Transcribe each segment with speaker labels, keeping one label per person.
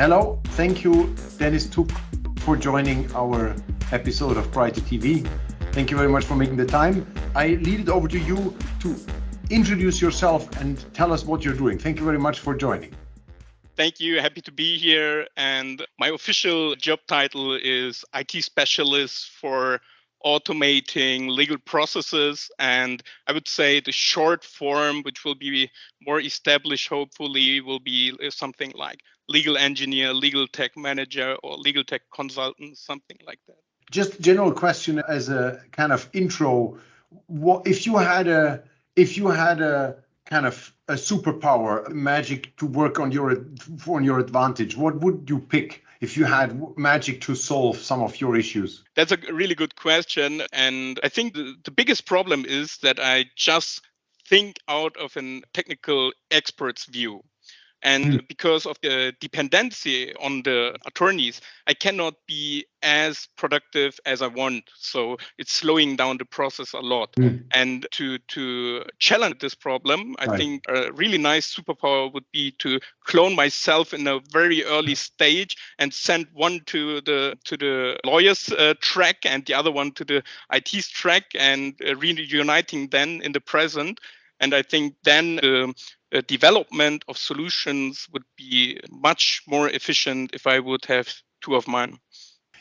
Speaker 1: Hello, thank you, Deniz Tuc, for joining our episode of BRYTER TV. Thank you very much for making the time. I lead it over to you to introduce yourself and tell us what you're doing. Thank you very much for joining.
Speaker 2: Thank you. Happy to be here. And my official job title is IT specialist for automating legal processes. And I would say the short form, which will be more established, hopefully, will be something like legal engineer, legal tech manager, or legal tech consultant, something like that.
Speaker 1: Just general question as a kind of intro. What if you had a kind of a superpower, magic to work on your advantage? What would you pick if you had magic to solve some of your issues?
Speaker 2: That's a really good question. And I think the biggest problem is that I just think out of a technical expert's view. And because of the dependency on the attorneys, I cannot be as productive as I want. So it's slowing down the process a lot. And to challenge this problem, I think a really nice superpower would be to clone myself in a very early stage and send one to the lawyer's track and the other one to the IT's track, and reuniting then in the present. And I think then the development of solutions would be much more efficient if I would have two of mine.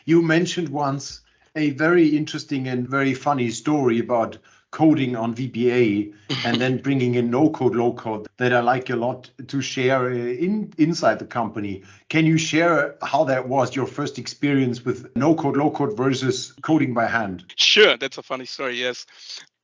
Speaker 1: You mentioned once a very interesting and very funny story about coding on VBA and then bringing in no-code, low-code that I like a lot to share inside the company. Can you share how that was, your first experience with no-code, low-code versus coding by hand?
Speaker 2: Sure, that's a funny story, yes.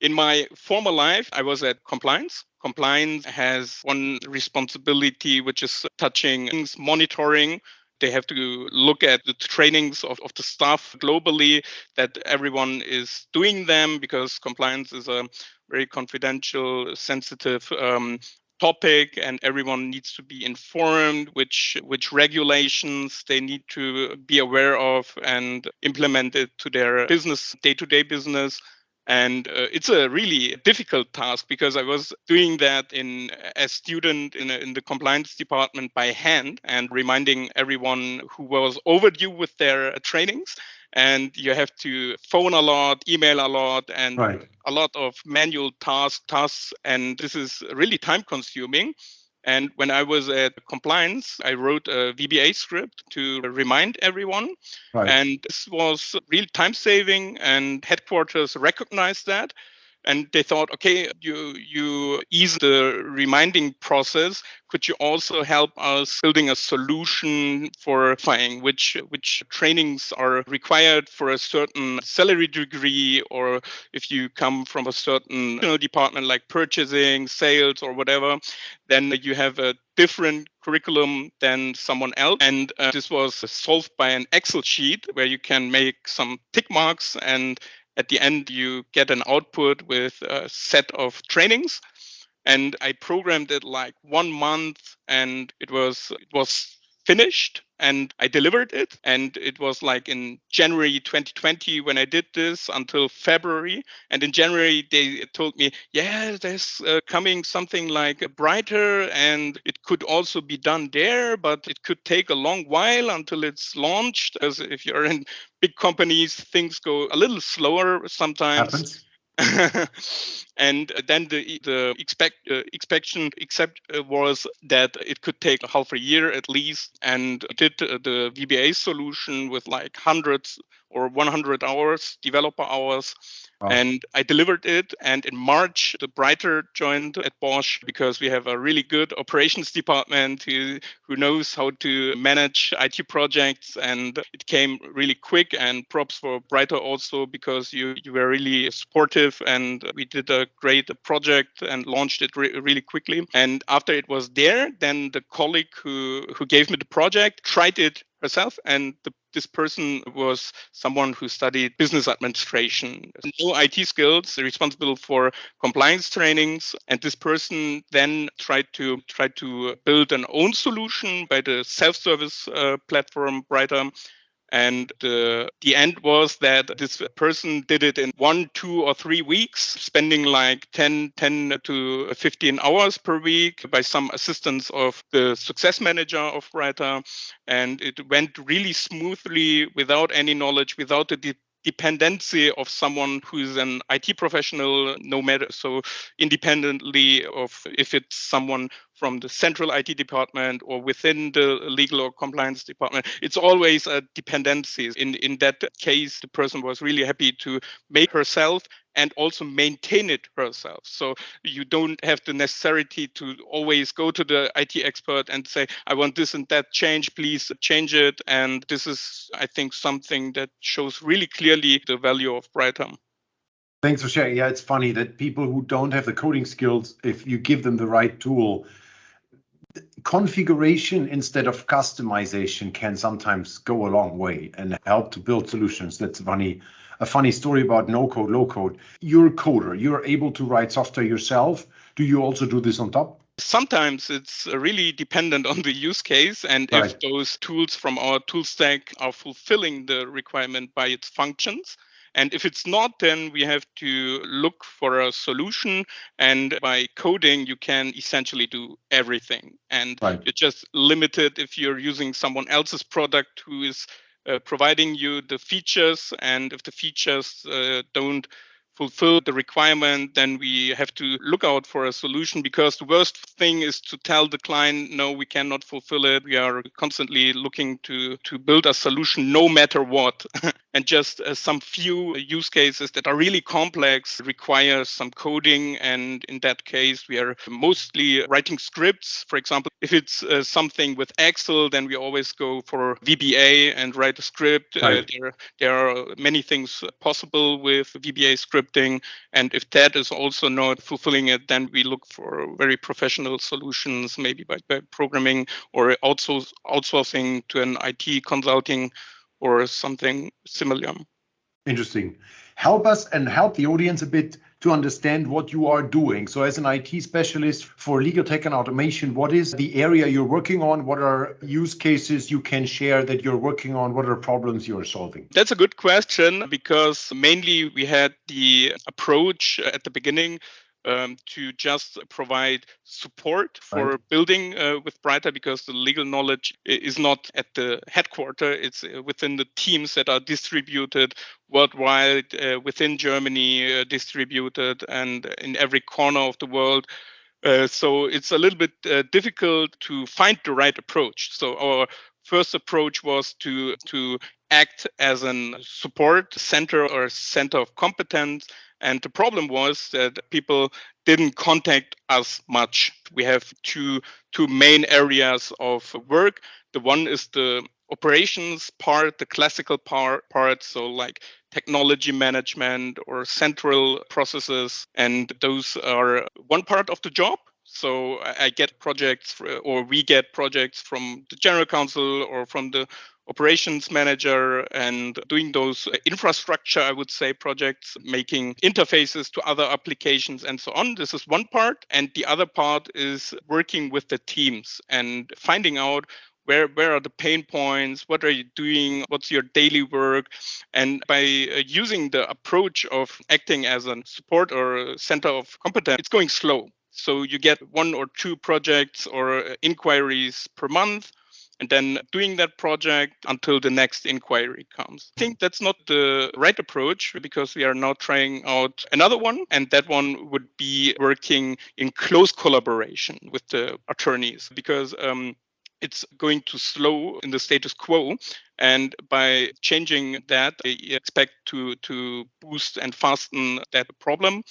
Speaker 2: In my former life, I was at compliance. Compliance has one responsibility, which is touching things, monitoring. They have to look at the trainings of the staff globally, that everyone is doing them, because compliance is a very confidential, sensitive topic, and everyone needs to be informed which regulations they need to be aware of and implement it to their business, day-to-day business. And it's a really difficult task, because I was doing that as student in the compliance department by hand, and reminding everyone who was overdue with their trainings. And you have to phone a lot, email a lot, and a lot of manual tasks. And this is really time consuming. And when I was at compliance, I wrote a VBA script to remind everyone. And this was really time saving, and headquarters recognized that. And they thought, okay, you ease the reminding process. Could you also help us building a solution for finding which trainings are required for a certain salary degree, or if you come from a certain department like purchasing, sales, or whatever, then you have a different curriculum than someone else. And this was solved by an Excel sheet where you can make some tick marks, and at the end, you get an output with a set of trainings. And I programmed it like 1 month, and it was finished, and I delivered it. And it was like in January 2020 when I did this, until February. And in January, they told me, yeah, there's coming something like BRYTER, and it could also be done there, but it could take a long while until it's launched. As if you're in big companies, things go a little slower sometimes.
Speaker 1: Happens.
Speaker 2: And then the expectation was that it could take half a year at least, and I did the VBA solution with like hundreds or 100 hours, developer hours. And I delivered it. And in March, the BRYTER joined at Bosch, because we have a really good operations department who knows how to manage IT projects. And it came really quick. And props for BRYTER also, because you were really supportive, and we did a great project and launched it really quickly. And after it was there, then the colleague who gave me the project tried it herself, and this person was someone who studied business administration, no IT skills, responsible for compliance trainings. And this person then tried to build an own solution by the self-service platform BRYTER. And the end was that this person did it in 1, 2, or 3 weeks, spending like 10 to 15 hours per week by some assistance of the success manager of BRYTER. And it went really smoothly without any knowledge, without the dependency of someone who is an IT professional, no matter so independently of if it's someone from the central IT department or within the legal or compliance department. It's always a dependency. In that case, the person was really happy to make herself and also maintain it herself. So you don't have the necessity to always go to the IT expert and say, I want this and that change, please change it. And this is, I think, something that shows really clearly the value of BRYTER.
Speaker 1: Thanks for sharing. Yeah, it's funny that people who don't have the coding skills, if you give them the right tool, configuration instead of customization can sometimes go a long way and help to build solutions. That's a funny story about no-code, low-code. You're a coder. You're able to write software yourself. Do you also do this on top?
Speaker 2: Sometimes it's really dependent on the use case and if those tools from our tool stack are fulfilling the requirement by its functions. And if it's not, then we have to look for a solution. And by coding, you can essentially do everything. And you're just limited if you're using someone else's product who is providing you the features. And if the features don't fulfill the requirement, then we have to look out for a solution, because the worst thing is to tell the client, no, we cannot fulfill it. We are constantly looking to build a solution no matter what. And just some few use cases that are really complex require some coding. And in that case, we are mostly writing scripts. For example, if it's something with Excel, then we always go for VBA and write a script. There are many things possible with VBA scripting. And if that is also not fulfilling it, then we look for very professional solutions, maybe by programming or also outsourcing to an IT consulting or something similar.
Speaker 1: Interesting. Help us and help the audience a bit to understand what you are doing. So as an IT specialist for legal tech and automation, what is the area you're working on? What are use cases you can share that you're working on? What are problems you're solving?
Speaker 2: That's a good question, because mainly we had the approach at the beginning to just provide support for building with BRYTER, because the legal knowledge is not at the headquarters. It's within the teams that are distributed worldwide, within Germany, distributed, and in every corner of the world. So it's a little bit difficult to find the right approach. So our first approach was to act as a support center or center of competence. And the problem was that people didn't contact us much. We have two main areas of work. The one is the operations part, the classical part, so like technology management or central processes. And those are one part of the job. So I get projects or we get projects from the general counsel or from the operations manager, and doing those infrastructure, I would say, projects, making interfaces to other applications and so on. This is one part. And the other part is working with the teams and finding out where are the pain points, what are you doing, what's your daily work. And by using the approach of acting as a support or a center of competence, it's going slow. So you get 1 or 2 projects or inquiries per month, and then doing that project until the next inquiry comes. I think that's not the right approach, because we are now trying out another one, and that one would be working in close collaboration with the attorneys, because it's going too slow in the status quo. And by changing that, I expect to boost and fasten that problem.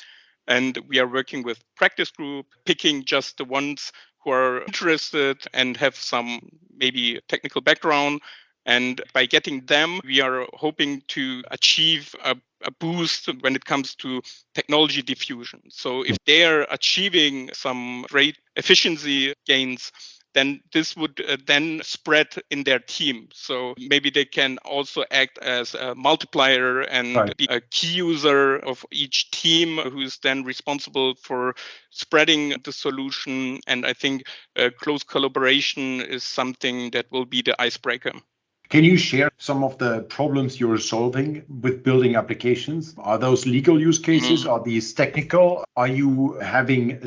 Speaker 2: And we are working with practice group, picking just the ones who are interested and have some maybe technical background. And by getting them, we are hoping to achieve a boost when it comes to technology diffusion. So if they are achieving some great efficiency gains, then this would then spread in their team. So maybe they can also act as a multiplier and be a key user of each team, who is then responsible for spreading the solution. And I think close collaboration is something that will be the icebreaker.
Speaker 1: Can you share some of the problems you're solving with building applications? Are those legal use cases? Are these technical? Are you having,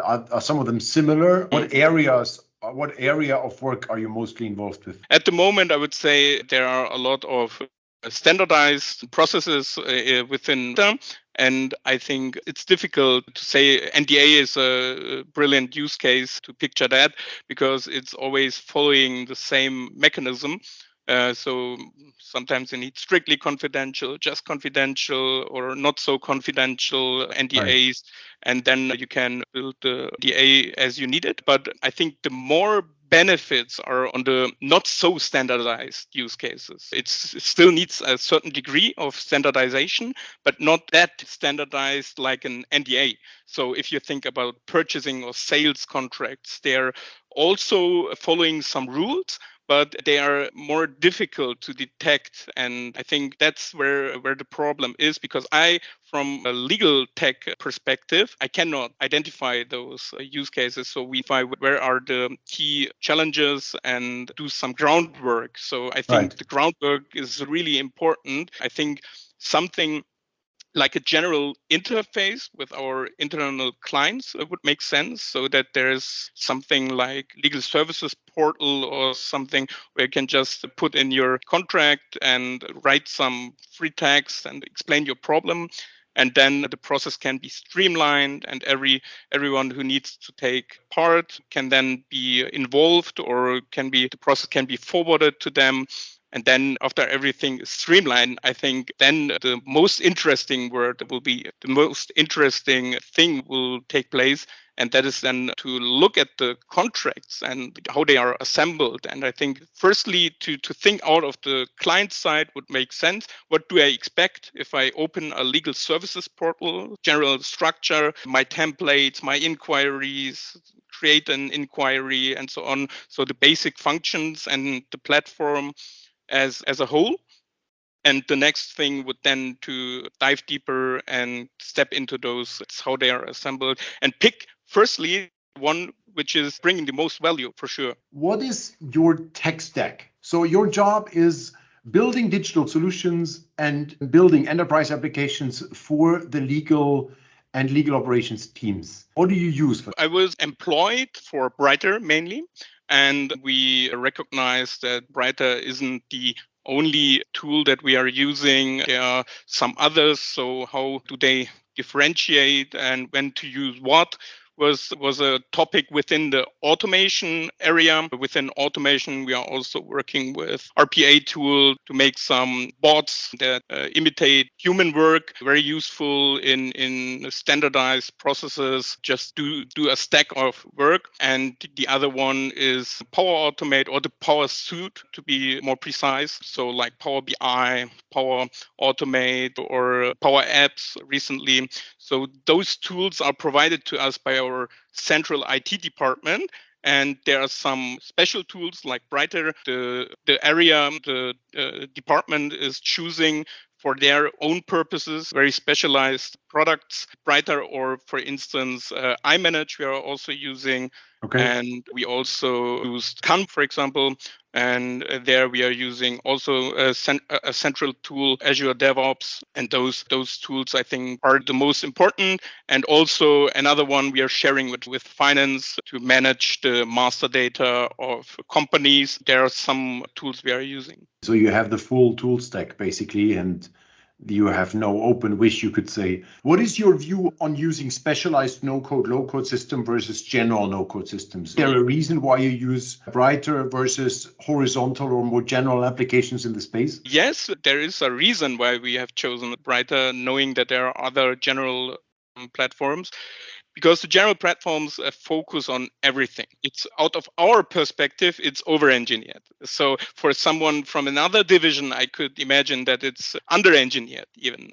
Speaker 1: are some of them similar? What area of work are you mostly involved with?
Speaker 2: At the moment, I would say there are a lot of standardized processes within them. And I think it's difficult to say NDA is a brilliant use case to picture that, because it's always following the same mechanism. So sometimes you need strictly confidential, just confidential, or not so confidential NDAs. Right. And then you can build the NDA as you need it. But I think the more benefits are on the not so standardized use cases. It still needs a certain degree of standardization, but not that standardized like an NDA. So if you think about purchasing or sales contracts, they're also following some rules, but they are more difficult to detect. And I think that's where the problem is, because from a legal tech perspective, I cannot identify those use cases. So we find where are the key challenges and do some groundwork. So I think the groundwork is really important. I think something like a general interface with our internal clients would make sense, so that there's something like legal services portal or something where you can just put in your contract and write some free text and explain your problem. And then the process can be streamlined, and everyone who needs to take part can then be involved, or the process can be forwarded to them. And then after everything is streamlined, I think then the most interesting thing will take place. And that is then to look at the contracts and how they are assembled. And I think firstly, to think out of the client side would make sense. What do I expect if I open a legal services portal? General structure, my templates, my inquiries, create an inquiry, and so on. So the basic functions and the platform as a whole. And the next thing would then to dive deeper and step into those, how they are assembled, and pick firstly one which is bringing the most value for sure.
Speaker 1: What is your tech stack? So your job is building digital solutions and building enterprise applications for the legal and legal operations teams. What do you use for?
Speaker 2: I was employed for BRYTER mainly, and we recognize that BRYTER isn't the only tool that we are using. There are some others. So how do they differentiate and when to use what was a topic within the automation area. Within automation, we are also working with RPA tool to make some bots that imitate human work, very useful in standardized processes, just do a stack of work. And the other one is Power Automate, or the Power Suite to be more precise. So like Power BI, Power Automate, or Power Apps recently. So those tools are provided to us by our central IT department. And there are some special tools like BRYTER. The department is choosing for their own purposes, very specialized products, BRYTER, or for instance, iManage we are also using. Okay. And we also use CAN, for example. And there we are using also a central tool, Azure DevOps. And those tools, I think, are the most important. And also another one we are sharing with finance to manage the master data of companies. There are some tools we are using.
Speaker 1: So you have the full tool stack, basically, and you have no open wish, you could say. What is your view on using specialized no-code, low-code system versus general no-code systems? Is there a reason why you use BRYTER versus horizontal or more general applications in the space?
Speaker 2: Yes, there is a reason why we have chosen BRYTER, knowing that there are other general platforms. Because the general platforms focus on everything. It's out of our perspective, it's over-engineered. So for someone from another division, I could imagine that it's under-engineered even.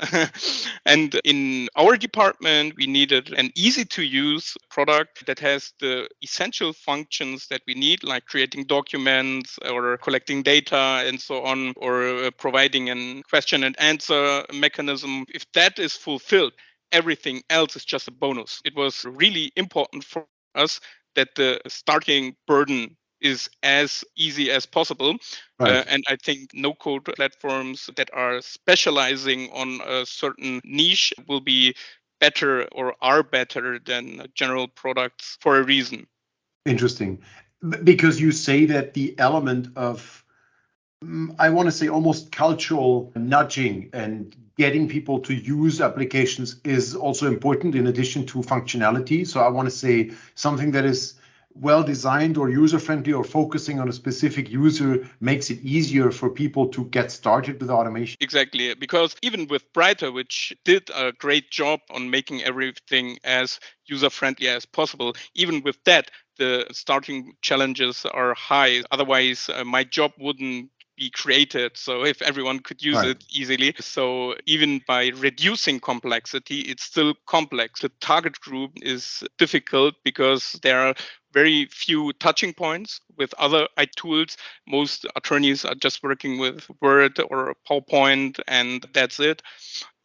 Speaker 2: And in our department, we needed an easy-to-use product that has the essential functions that we need, like creating documents or collecting data and so on, or providing a question and answer mechanism. If that is fulfilled, everything else is just a bonus. It was really important for us that the starting burden is as easy as possible.
Speaker 1: Right.
Speaker 2: And I think no-code platforms that are specializing on a certain niche will be better or are better than general products for a reason.
Speaker 1: Interesting. Because you say that the element of, I want to say, almost cultural nudging and getting people to use applications is also important in addition to functionality. So I want to say something that is well designed or user friendly or focusing on a specific user makes it easier for people to get started with automation.
Speaker 2: Exactly, because even with BRYTER, which did a great job on making everything as user friendly as possible, even with that, the starting challenges are high. Otherwise, my job wouldn't be created. So if everyone could use
Speaker 1: Right.
Speaker 2: it easily. So even by reducing complexity, it's still complex. The target group is difficult because there are very few touching points with other IT tools. Most attorneys are just working with Word or PowerPoint, and that's it.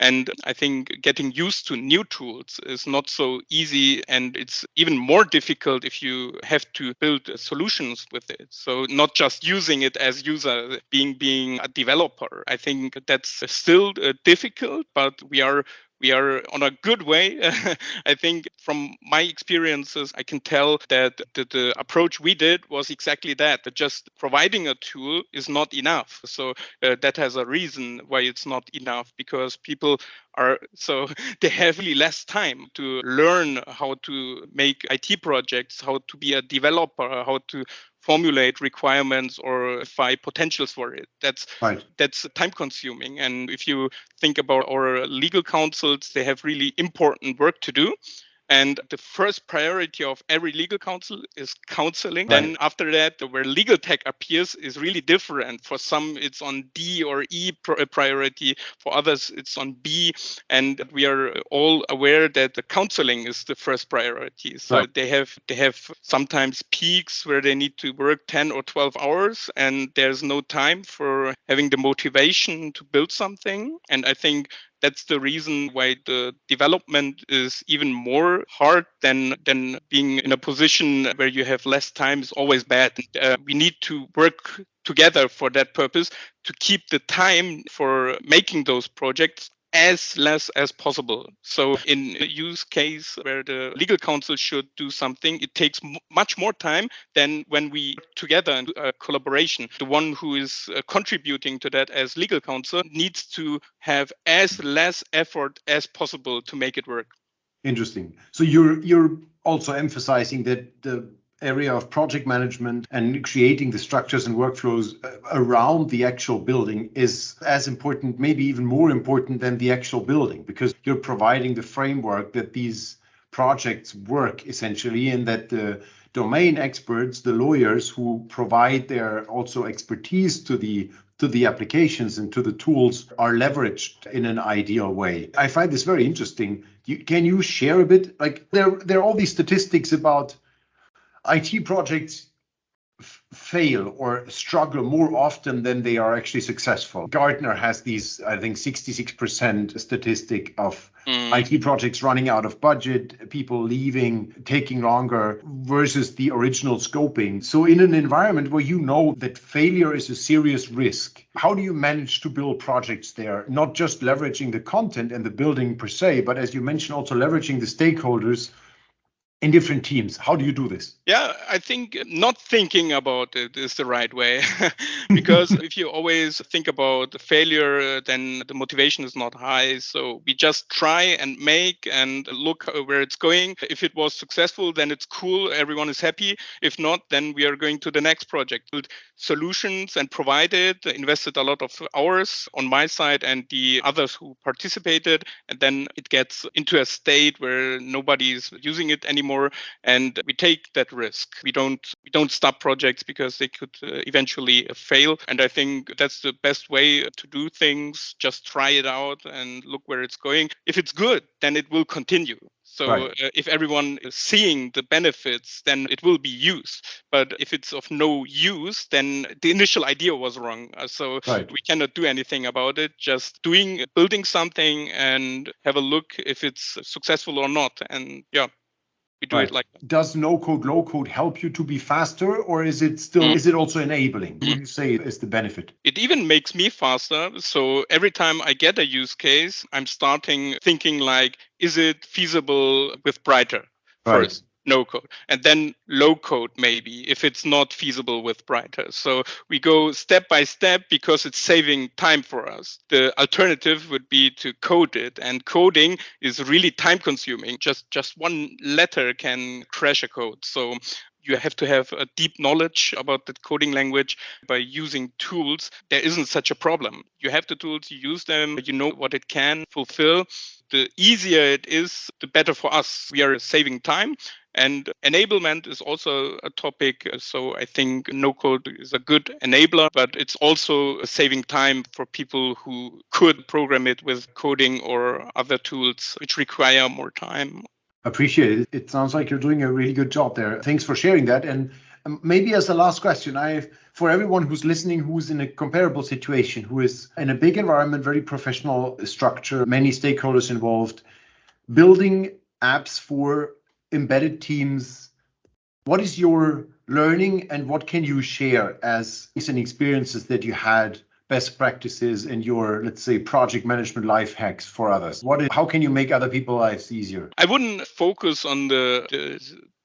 Speaker 2: And I think getting used to new tools is not so easy. And it's even more difficult if you have to build solutions with it. So not just using it as user, being a developer. I think that's still difficult, but we are on a good way. I think from my experiences, I can tell that the approach we did was exactly that just providing a tool is not enough. So that has a reason why it's not enough, because people are so they have really less time to learn how to make IT projects, how to be a developer, how to formulate requirements or find potentials for it.
Speaker 1: Right.
Speaker 2: That's time consuming. And if you think about our legal counsels, they have really important work to do. And the first priority of every legal counsel is counseling.
Speaker 1: Right.
Speaker 2: Then after that, where legal tech appears is really different. For some, it's on D or E priority. For others, it's on B. And we are all aware that the counseling is the first priority. So
Speaker 1: Right.
Speaker 2: they have sometimes peaks where they need to work 10 or 12 hours, and there's no time for having the motivation to build something. And I think that's the reason why the development is even more hard than being in a position where you have less time is always bad. We need to work together for that purpose to keep the time for making those projects as less as possible. So in a use case where the legal counsel should do something, it takes much more time than when we together in a collaboration. The one who is contributing to that as legal counsel needs to have as less effort as possible to make it work.
Speaker 1: Interesting. So you're also emphasizing that the area of project management and creating the structures and workflows around the actual building is as important, maybe even more important than the actual building, because you're providing the framework that these projects work essentially, and that the domain experts, the lawyers who provide their also expertise to the applications and to the tools, are leveraged in an ideal way. I find this very interesting. Can you share a bit? Like there are all these statistics about IT projects fail or struggle more often than they are actually successful. Gartner has these, I think, 66% statistic of IT projects running out of budget, people leaving, taking longer versus the original scoping. So in an environment where you know that failure is a serious risk, how do you manage to build projects there? Not just leveraging the content and the building per se, but as you mentioned, also leveraging the stakeholders in different teams. How do you do this?
Speaker 2: Yeah, I think not thinking about it is the right way. Because if you always think about the failure, then the motivation is not high. So we just try and make and look where it's going. If it was successful, then it's cool. Everyone is happy. If not, then we are going to the next project. Build solutions and provide it, invested a lot of hours on my side and the others who participated. And then it gets into a state where nobody is using it anymore. And we take that risk. We don't stop projects because they could eventually fail. And I think that's the best way to do things. Just try it out and look where it's going. If it's good, then it will continue. So
Speaker 1: Right.
Speaker 2: If everyone is seeing the benefits, then it will be used. But if it's of no use, then the initial idea was wrong. So
Speaker 1: Right.
Speaker 2: we cannot do anything about it. Just building something and have a look if it's successful or not. And yeah. We do it like that.
Speaker 1: Does no-code, low-code help you to be faster, or is it still, is it also enabling? What do you say is the benefit?
Speaker 2: It even makes me faster. So every time I get a use case, I'm starting thinking like, is it feasible with BRYTER first? No code, and then low code maybe if it's not feasible with BRYTER. So we go step by step because it's saving time for us. The alternative would be to code it, and coding is really time consuming. Just one letter can crash a code. So you have to have a deep knowledge about the coding language. By using tools, there isn't such a problem. You have the tools, you use them, you know what it can fulfill. The easier it is, the better for us. We are saving time. And enablement is also a topic. So I think no-code is a good enabler, but it's also saving time for people who could program it with coding or other tools which require more time.
Speaker 1: Appreciate it. It sounds like you're doing a really good job there. Thanks for sharing that. And maybe as a last question, for everyone who's listening, who's in a comparable situation, who is in a big environment, very professional structure, many stakeholders involved, building apps for embedded teams, what is your learning and what can you share as recent experiences that you had, best practices and your, let's say, project management life hacks for others? How can you make other people's lives easier?
Speaker 2: I wouldn't focus on the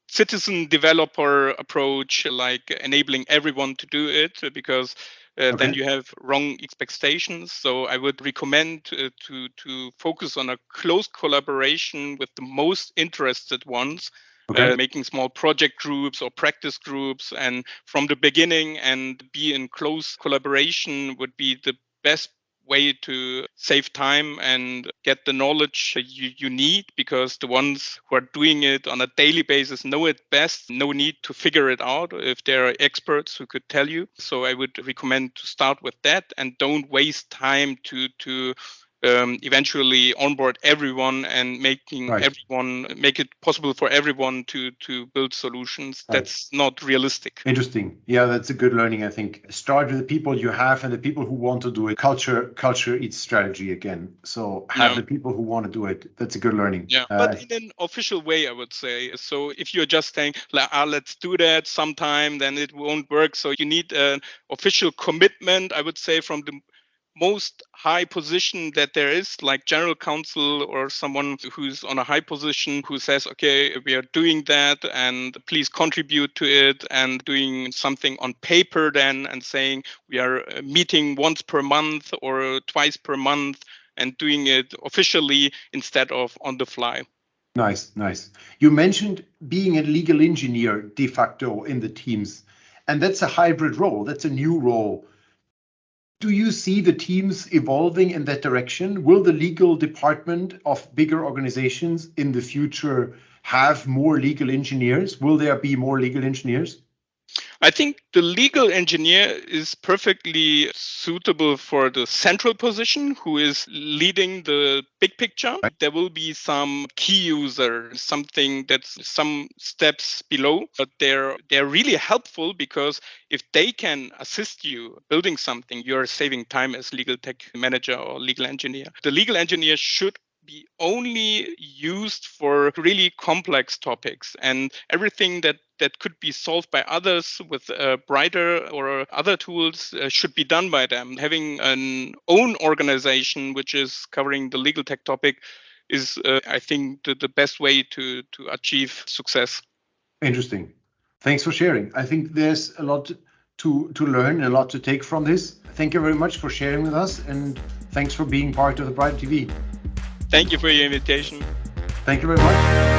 Speaker 2: citizen developer approach, like enabling everyone to do it, because then you have wrong expectations. So I would recommend to focus on a close collaboration with the most interested ones, making small project groups or practice groups, and from the beginning and be in close collaboration would be the best way to save time and get the knowledge you need, because the ones who are doing it on a daily basis know it best. No need to figure it out if there are experts who could tell you. So I would recommend to start with that and don't waste time to eventually onboard everyone and make it possible for everyone to build solutions. That's not realistic.
Speaker 1: Interesting. Yeah, that's a good learning, I think. Start with the people you have and the people who want to do it. Culture eats strategy again. So have the people who want to do it. That's a good learning.
Speaker 2: Yeah, but in an official way, I would say. So if you're just saying, let's do that sometime, then it won't work. So you need an official commitment, I would say, from the most high position that there is, like general counsel or someone who's on a high position who says, okay, we are doing that and please contribute to it, and doing something on paper then and saying we are meeting once per month or twice per month and doing it officially instead of on the fly.
Speaker 1: Nice. You mentioned being a legal engineer de facto in the teams, and that's a hybrid role. That's a new role. Do you see the teams evolving in that direction? Will the legal department of bigger organizations in the future have more legal engineers? Will there be more legal engineers?
Speaker 2: I think the legal engineer is perfectly suitable for the central position who is leading the big picture. There will be some key user, something that's some steps below, but they're really helpful, because if they can assist you building something, you're saving time as legal tech manager or legal engineer. The legal engineer should be only used for really complex topics, and everything that could be solved by others with BRYTER or other tools should be done by them. Having an own organization which is covering the legal tech topic is, I think, the best way to achieve success.
Speaker 1: Interesting. Thanks for sharing. I think there's a lot to learn, a lot to take from this. Thank you very much for sharing with us, and thanks for being part of the BRYTER TV.
Speaker 2: Thank you for your invitation.
Speaker 1: Thank you very much.